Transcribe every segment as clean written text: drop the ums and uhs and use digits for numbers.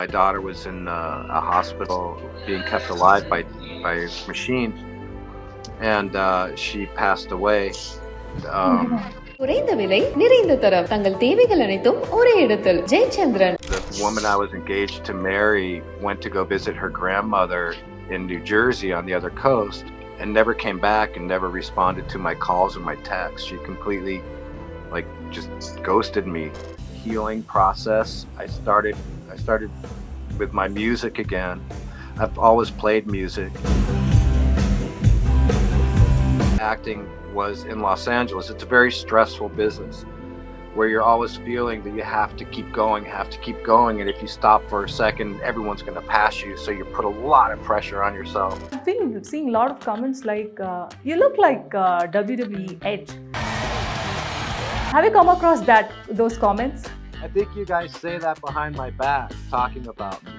My daughter was in a hospital being kept alive by machines, and she passed away. Um, குறைந்த விலை நிறைந்த தரம் தங்கள் தேவைகள் அனைத்தும் ஒரே இடத்தில் Jayachandran. the woman I was engaged to marry went to go visit her grandmother in New Jersey on the other coast and never came back and never responded to my calls or my texts. She completely just ghosted me. Healing process. I started with my music again. I've always played music. Acting was in Los Angeles. It's a very stressful business where you're always feeling that you have to keep going, and if you stop for a second, everyone's going to pass you, so you put a lot of pressure on yourself. I've been seeing a lot of comments like, you look like WWE Edge. Have you come across those comments? I think you guys say that behind my back, talking about me.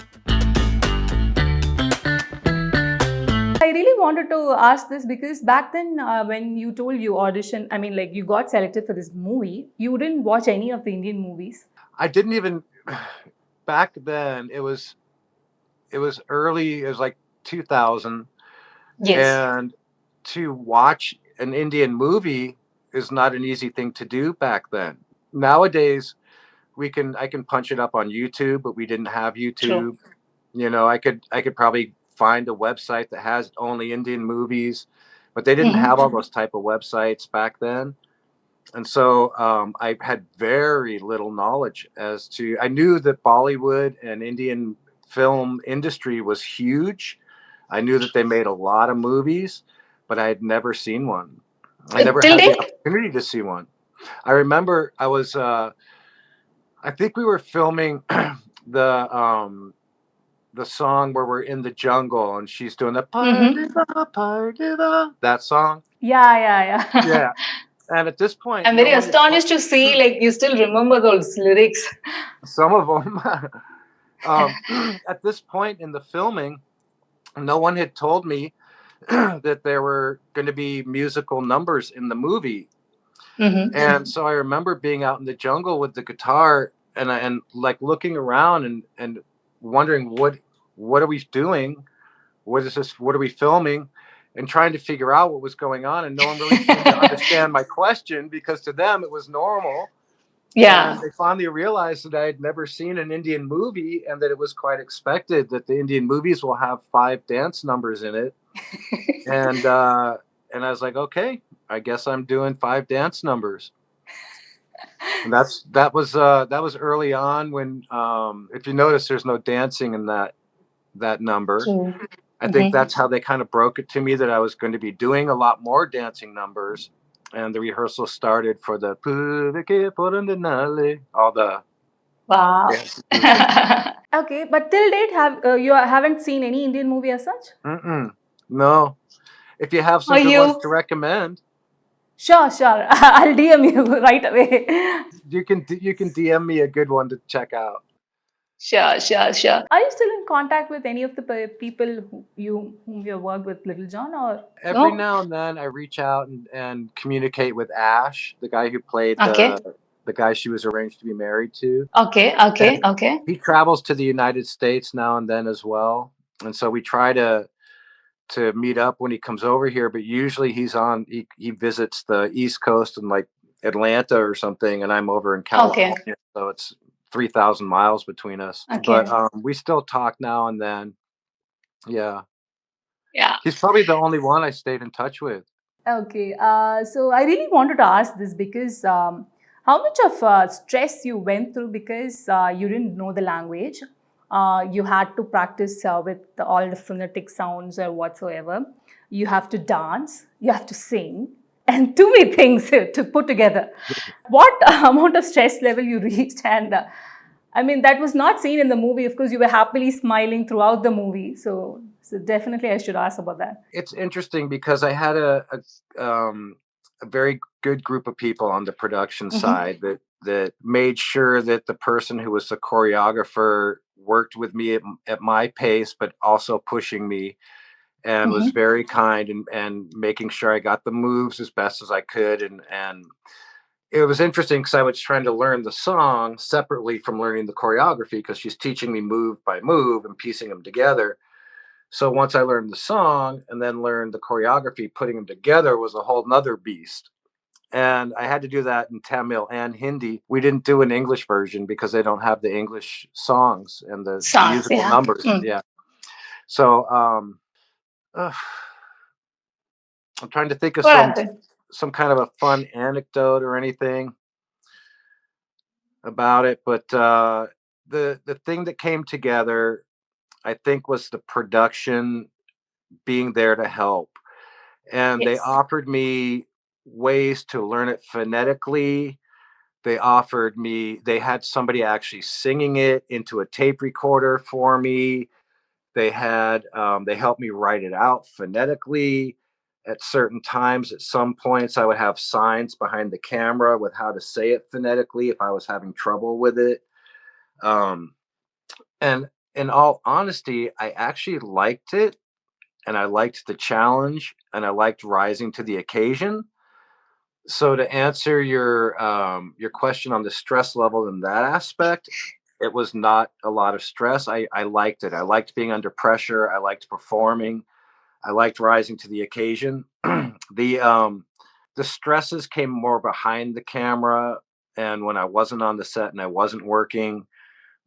I really wanted to ask this because back then when you told you audition, I mean like you got selected for this movie, you didn't watch any of the Indian movies. I didn't even back then. It was early. It was like 2000, Yes. and to watch an Indian movie is not an easy thing to do back then. Nowadays, I can punch it up on YouTube, but we didn't have YouTube. True. I could probably find a website that has only Indian movies, but they didn't have all those type of websites back then. And so I had very little knowledge as to. I knew that Bollywood and Indian film industry was huge. I knew that they made a lot of movies, but I had never seen one. I never Till had the date? opportunity to see one. I remember I think we were filming the song where we're in the jungle and she's doing the that song. Yeah. Yeah. And at this point, I'm very astonished to see like you still remember those lyrics. Some of them. At this point in the filming, no one had told me that there were going to be musical numbers in the movie. And so I remember being out in the jungle with the guitar and like looking around and wondering what are we doing? What is this? What are we filming? And trying to figure out what was going on, and no one really seemed to understand my question because to them it was normal. Yeah. And they finally realized that I had never seen an Indian movie and that it was quite expected that the Indian movies will have 5 dance numbers in it. And I was like, okay, I guess I'm doing 5 dance numbers. And that was early on when if you notice there's no dancing in that number. True. I think that's how they kind of broke it to me that I was going to be doing a lot more dancing numbers. And the rehearsal started for the all the Wow. dances. Okay, but till date, you haven't seen any Indian movie as such? No. If you have some Are good you? ones to recommend, Sure. I'll DM you right away. you can DM me a good one to check out. Sure. Are you still in contact with any of the people whom you have worked with, Little John, or Every no? now and then I reach out and communicate with Ash, the guy who played Okay. the guy she was arranged to be married to. Okay. And he travels to the United States now and then as well. And so we try to meet up when he comes over here, but usually he visits the East Coast in like Atlanta or something, and I'm over in California. Okay. So it's 3,000 miles between us. Okay. But we still talk now and then. Yeah. Yeah. He's probably the only one I stayed in touch with. Okay. So I really wanted to ask this because how much of stress you went through because you didn't know the language. You had to practice with all the phonetic sounds or whatsoever. You have to dance, you have to sing, and too many things to put together. What amount of stress level you reached? And I mean, that was not seen in the movie. Of course, you were happily smiling throughout the movie. So definitely I should ask about that. It's interesting because I had a very good group of people on the production side that made sure that the person who was the choreographer worked with me at my pace, but also pushing me and was very kind and making sure I got the moves as best as I could. And it was interesting because I was trying to learn the song separately from learning the choreography because she's teaching me move by move and piecing them together. So once I learned the song and then learned the choreography, putting them together was a whole nother beast. And I had to do that in Tamil and Hindi. We didn't do an English version because they don't have the English songs and the Songs, musical yeah. numbers. Mm. Yeah. So uh, I'm trying to think of What happened? some kind of a fun anecdote or anything about it, but the thing that came together, I think, was the production being there to help, and they Yes. offered me ways to learn it phonetically. They had somebody actually singing it into a tape recorder for me. They helped me write it out phonetically at certain times. At some points, I would have signs behind the camera with how to say it phonetically if I was having trouble with it. Um, and in all honesty, I actually liked it, and I liked the challenge, and I liked rising to the occasion. So to answer your question on the stress level in that aspect, it was not a lot of stress. I liked it. I liked being under pressure. I liked performing. I liked rising to the occasion. the the stresses came more behind the camera and when I wasn't on the set and I wasn't working.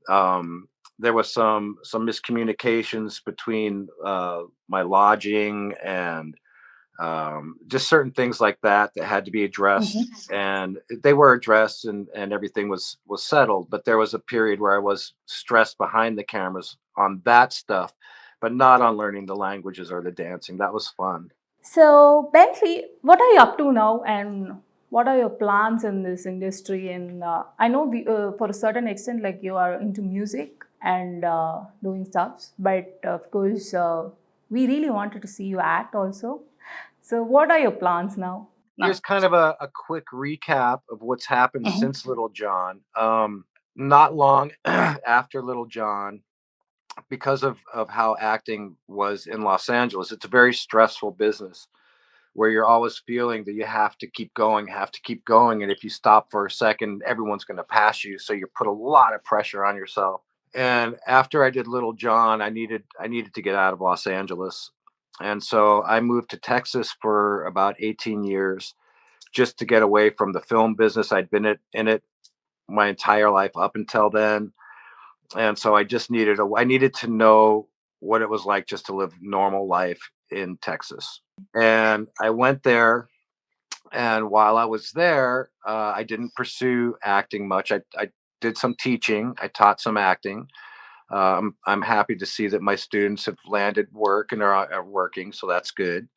Um, there was some miscommunications between my lodging and just certain things like that that had to be addressed, Mhm. and they were addressed, and everything was settled. But there was a period where I was stressed behind the cameras on that stuff, but not on learning the languages or the dancing. That was fun. So, Bentley, what are you up to now, and what are your plans in this industry? And I know for a certain extent, like you are into music and doing stuff, but of course, we really wanted to see you act also. So, what are your plans now? Here's Now. kind of a quick recap of what's happened Mhm. since Little John. Not long after Little John, because of how acting was in Los Angeles, it's a very stressful business where you're always feeling that you have to keep going, have to keep going. And if you stop for a second, everyone's going to pass you. So you put a lot of pressure on yourself. And after I did Little John, I needed to get out of Los Angeles. And so I moved to Texas for about 18 years just to get away from the film business. I'd been in it my entire life up until then. And so I needed to know what it was like just to live normal life in Texas. And I went there, and while I was there, I didn't pursue acting much. I did some teaching. I taught some acting. I'm happy to see that my students have landed work and are working, so that's good.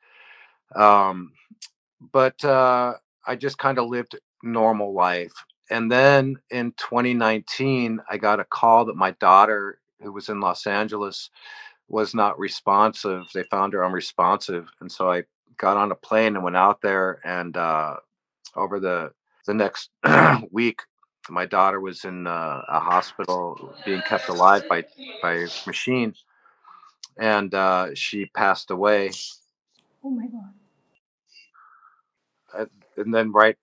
Um, but I just kind of lived normal life. And then in 2019, I got a call that my daughter, who was in Los Angeles, was not responsive. They found her unresponsive, and so I got on a plane and went out there. And over the next week, my daughter was in a hospital being kept alive by machine, and she passed away. Oh my God. Uh, and then right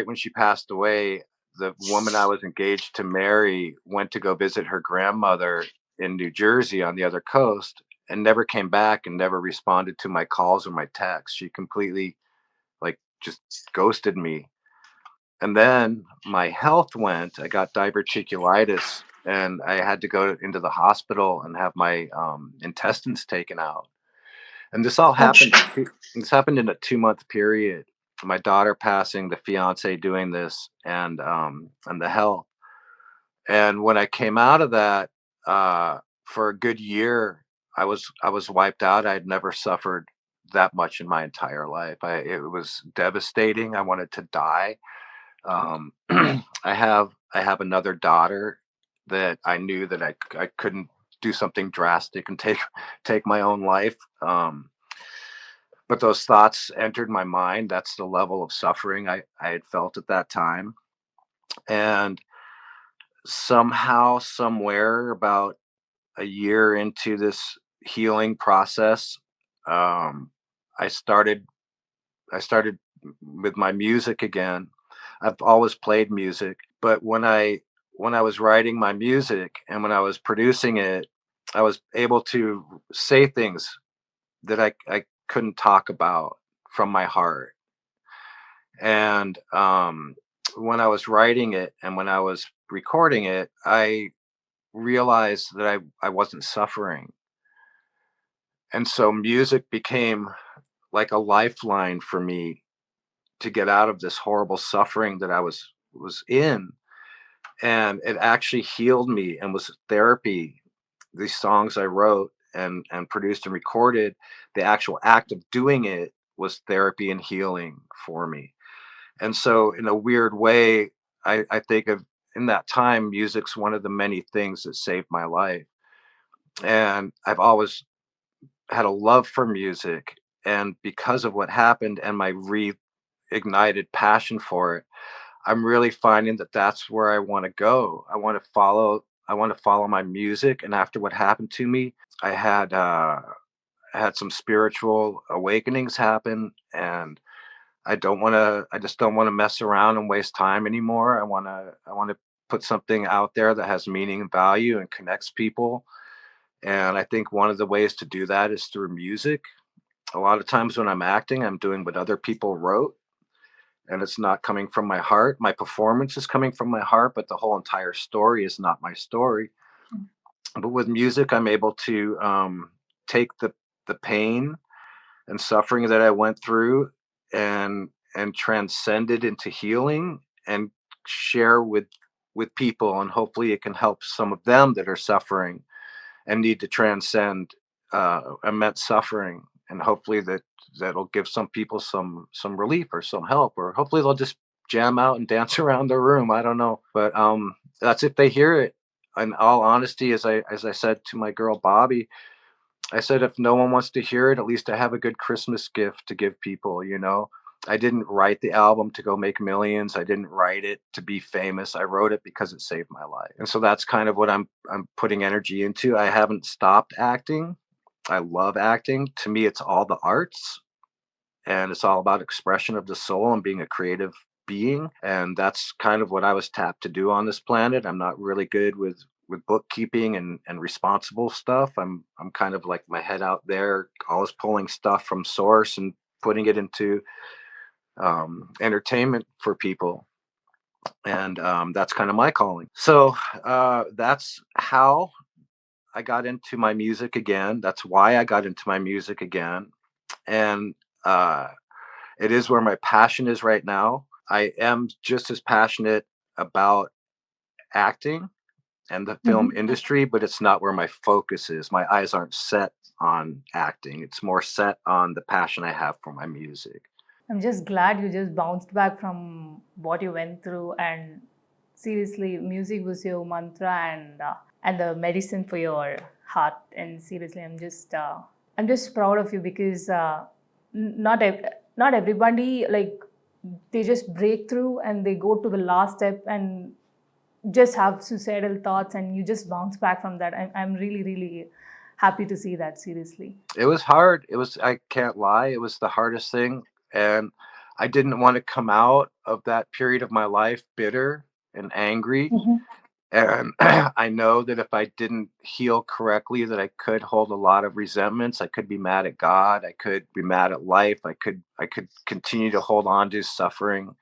when she passed away, the woman I was engaged to marry went to go visit her grandmother in New Jersey on the other coast and never came back and never responded to my calls or my texts. She completely like just ghosted me. And then my health went. I got diverticulitis and I had to go into the hospital and have my intestines taken out. And Ouch. this happened in a 2-month period. My daughter passing, the fiance doing this, and the health. And when I came out of that, for a good year, I was wiped out. I had never suffered that much in my entire life. It was devastating. I wanted to die. I have another daughter that I knew that I couldn't do something drastic and take my own life. But those thoughts entered my mind. That's the level of suffering I had felt at that time. And somehow, somewhere, about a year into this healing process, um, I started I started with my music again. I've always played music, but when I was writing my music and when I was producing it, I was able to say things that I couldn't talk about from my heart. And when I was writing it and when I was recording it, I realized that I wasn't suffering. And so music became like a lifeline for me to get out of this horrible suffering that I was in. And it actually healed me and was therapy. These songs I wrote and produced and recorded, the actual act of doing it was therapy and healing for me. And so in a weird way, I think of in that time, music's one of the many things that saved my life. And I've always had a love for music. And because of what happened and my reignited passion for it, I'm really finding that that's where I want to go. I want to follow my music. And after what happened to me, I had I had some spiritual awakenings happen, and I just don't want to mess around and waste time anymore. I want to put something out there that has meaning and value and connects people. And I think one of the ways to do that is through music. A lot of times when I'm acting, I'm doing what other people wrote and it's not coming from my heart. My performance is coming from my heart, but the whole entire story is not my story. But with music, I'm able to take the pain and suffering that I went through and transcend it into healing and share with people, and hopefully it can help some of them that are suffering and need to transcend immense suffering, and hopefully that'll give some people some relief or some help, or hopefully they'll just jam out and dance around their room. I don't know, but that's if they hear it. In all honesty, as I said to my girl Bobby, I said, if no one wants to hear it, at least I have a good Christmas gift to give people, you know? I didn't write the album to go make millions. I didn't write it to be famous. I wrote it because it saved my life. And so that's kind of what I'm putting energy into. I haven't stopped acting. I love acting. To me, it's all the arts and it's all about expression of the soul and being a creative being. And that's kind of what I was tapped to do on this planet. I'm not really good with bookkeeping and responsible stuff. I'm kind of like my head out there, always pulling stuff from source and putting it into entertainment for people. And that's kind of my calling. So that's how I got into my music again. That's why I got into my music again. And uh, it is where my passion is right now. I am just as passionate about acting and the film Mhm. industry, but it's not where my focus is. My eyes aren't set on acting. It's more set on the passion I have for my music. I'm just glad you just bounced back from what you went through, and seriously, music was your mantra and the medicine for your heart. And seriously, I'm just proud of you because not everybody, like, they just break through and they go to the last step and just have suicidal thoughts, and you just bounce back from that. I'm really really happy to see that, seriously. It was hard. I can't lie, it was the hardest thing. And I didn't want to come out of that period of my life bitter and angry. Mhm. And I know that if I didn't heal correctly, that I could hold a lot of resentments. I could be mad at God. I could be mad at life. I could continue to hold on to suffering.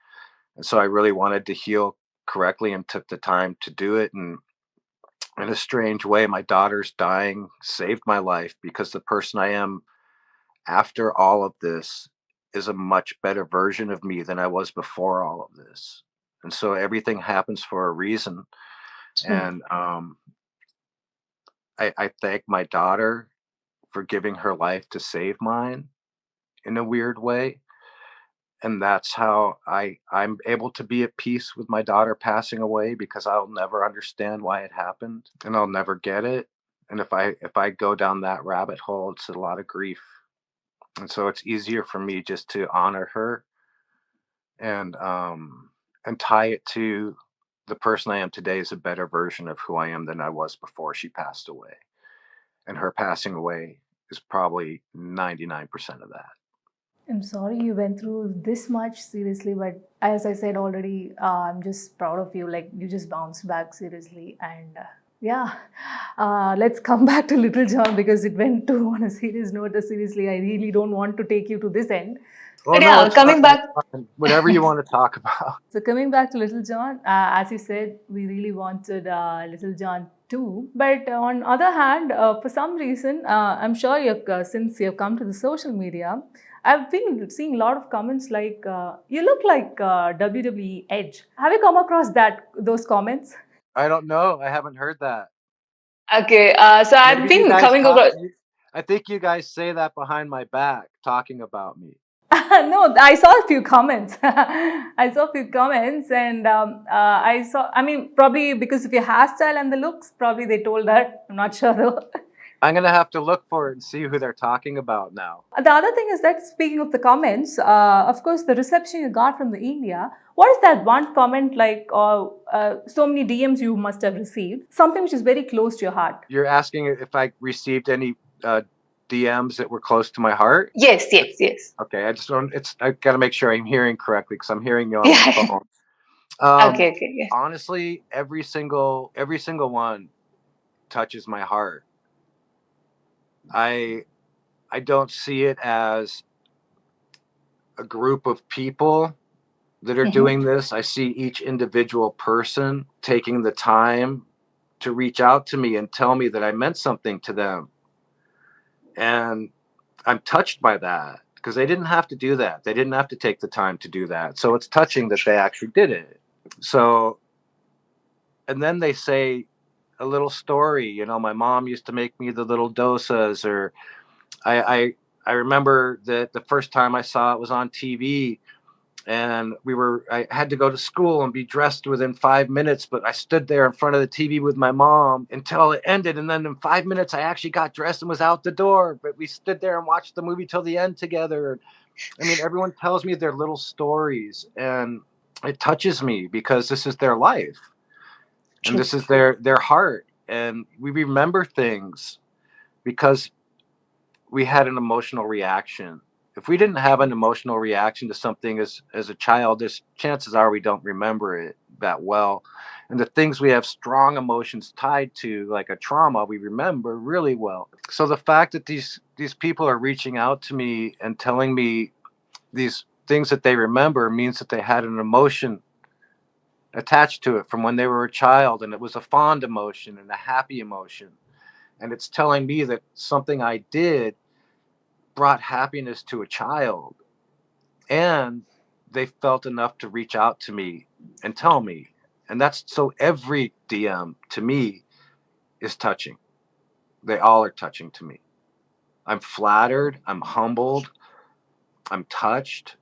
And so I really wanted to heal correctly and took the time to do it. And in a strange way, my daughter's dying saved my life, because the person I am after all of this is a much better version of me than I was before all of this. And so everything happens for a reason. True. And I thank my daughter for giving her life to save mine in a weird way. And that's how I'm able to be at peace with my daughter passing away, because I'll never understand why it happened and I'll never get it. And if I go down that rabbit hole, it's a lot of grief. And so it's easier for me just to honor her and tie it to the person I am today is a better version of who I am than I was before she passed away. And her passing away is probably 99% of that. I'm sorry you went through this much, seriously, but as I said already, I'm just proud of you. Like, you just bounced back, seriously. And yeah, let's come back to Little John because it went to on a serious note. Seriously, I really don't want to take you to this end. Oh But no, yeah, it's fine. coming back. It's fine. Whatever you want to talk about. So coming back to Little John, as you said, we really wanted Little John too. But on other hand, for some reason, I'm sure since you've come to the social media, I've been seeing a lot of comments like, "You look like WWE Edge." Have you come across those comments? I don't know. I haven't heard that. Okay, so I've Maybe you been guys coming talk. across. I think you guys say that behind my back, talking about me. No, I saw a few comments. I saw a few comments, and I saw. I mean, probably because of your hairstyle and the looks, probably they told that. I'm not sure though. I'm gonna have to look for it and see who they're talking about now. The other thing is that speaking of the comments, of course, the reception you got from the India. What is that one comment like? So many DMs you must have received. Something which is very close to your heart. You're asking if I received any DMs that were close to my heart. Yes, yes, yes. Okay, I just don't. It's I gotta make sure I'm hearing correctly because I'm hearing you on my Yeah. phone. Okay, okay, yeah. Honestly, every single one touches my heart. I I don't see it as a group of people that are doing this. I see each individual person taking the time to reach out to me and tell me that I meant something to them. And I'm touched by that because they didn't have to do that. They didn't have to take the time to do that. So it's touching that they actually did it. So, and then they say a little story. My mom used to make me the little dosas, or I, I, I remember that the first time I saw it was on TV, and I had to go to school and be dressed within 5 minutes, but I stood there in front of the TV with my mom until it ended, and then in 5 minutes I actually got dressed and was out the door, but we stood there and watched the movie till the end together. I mean, everyone tells me their little stories, and it touches me because this is their life and True. this is their heart, and we remember things because we had an emotional reaction. If we didn't have an emotional reaction to something as a child, there's chances are we don't remember it that well. And the things we have strong emotions tied to, like a trauma, we remember really well. So the fact that these people are reaching out to me and telling me these things that they remember means that they had an emotion attached to it from when they were a child, and it was a fond emotion and a happy emotion. And it's telling me that something I did brought happiness to a child, and they felt enough to reach out to me and tell me. And that's so every DM to me is touching. They all are touching to me. I'm flattered, I'm humbled, I'm touched.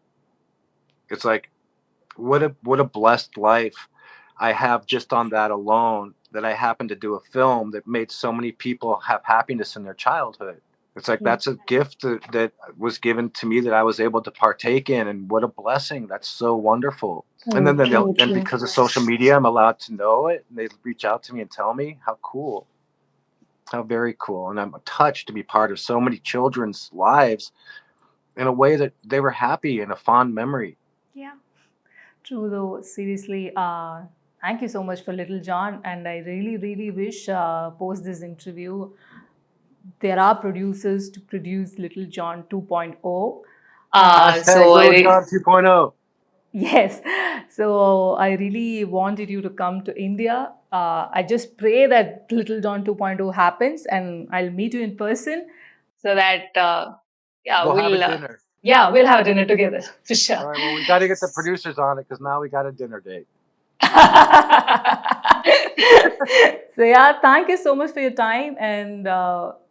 It's like what a blessed life I have just on that alone, that I happened to do a film that made so many people have happiness in their childhood. It's like Yeah. that's a gift that was given to me that I was able to partake in, and what a blessing! That's so wonderful. And then, Oh, true, and true. because of social media, I'm allowed to know it, and they reach out to me and tell me how cool, how very cool, and I'm touched to be part of so many children's lives in a way that they were happy and a fond memory. Yeah. True, though, seriously, thank you so much for Little John. And I really, really wish post this interview, there are producers to produce Little John 2.0. Hashtag So I Little John 2.0. yes, so I really wanted you to come to India. I just pray that Little John 2.0 happens and I'll meet you in person so that, yeah, We'll have a dinner. we'll have a dinner together for sure. All right. Well, we got to get the producers on it because now we got a dinner date. So yeah, thank you so much for your time, and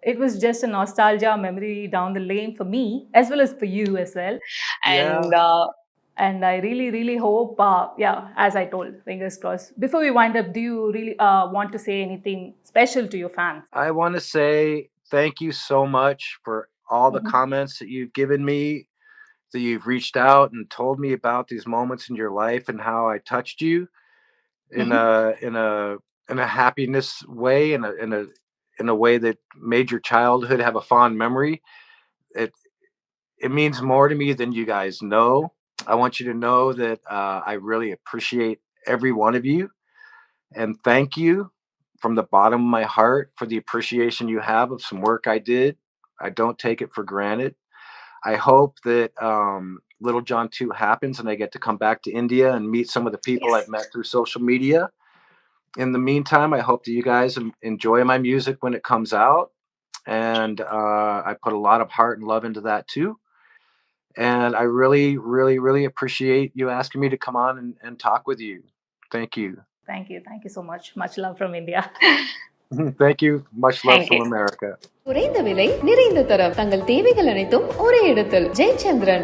it was just a nostalgia memory down the lane for me as well as for you as well. Yeah. And I really, really hope, yeah, as I told, fingers crossed. Before we wind up, do you really want to say anything special to your fans? I want to say thank you so much for all the Mhm. comments that you've given me, that you've reached out and told me about these moments in your life and how I touched you in Mhm. a happiness way, in a way that made your childhood have a fond memory. It it means more to me than you guys know. I want you to know that I really appreciate every one of you, and thank you from the bottom of my heart for the appreciation you have of some work I did. I don't take it for granted. I hope that Little John 2 happens and I get to come back to India and meet some of the people I've Yes. met through social media. In the meantime, I hope that you guys enjoy my music when it comes out. And I put a lot of heart and love into that too. And I really, really, really appreciate you asking me to come on and talk with you. Thank you. Thank you. Thank you so much. Much love from India. Thank you. Much love Thank from you. America. குறைந்த விலை நிறைந்த தரம் தங்கள் தேவைகள் அனைத்தும் ஒரே இடத்தில் ஜெயச்சந்திரன்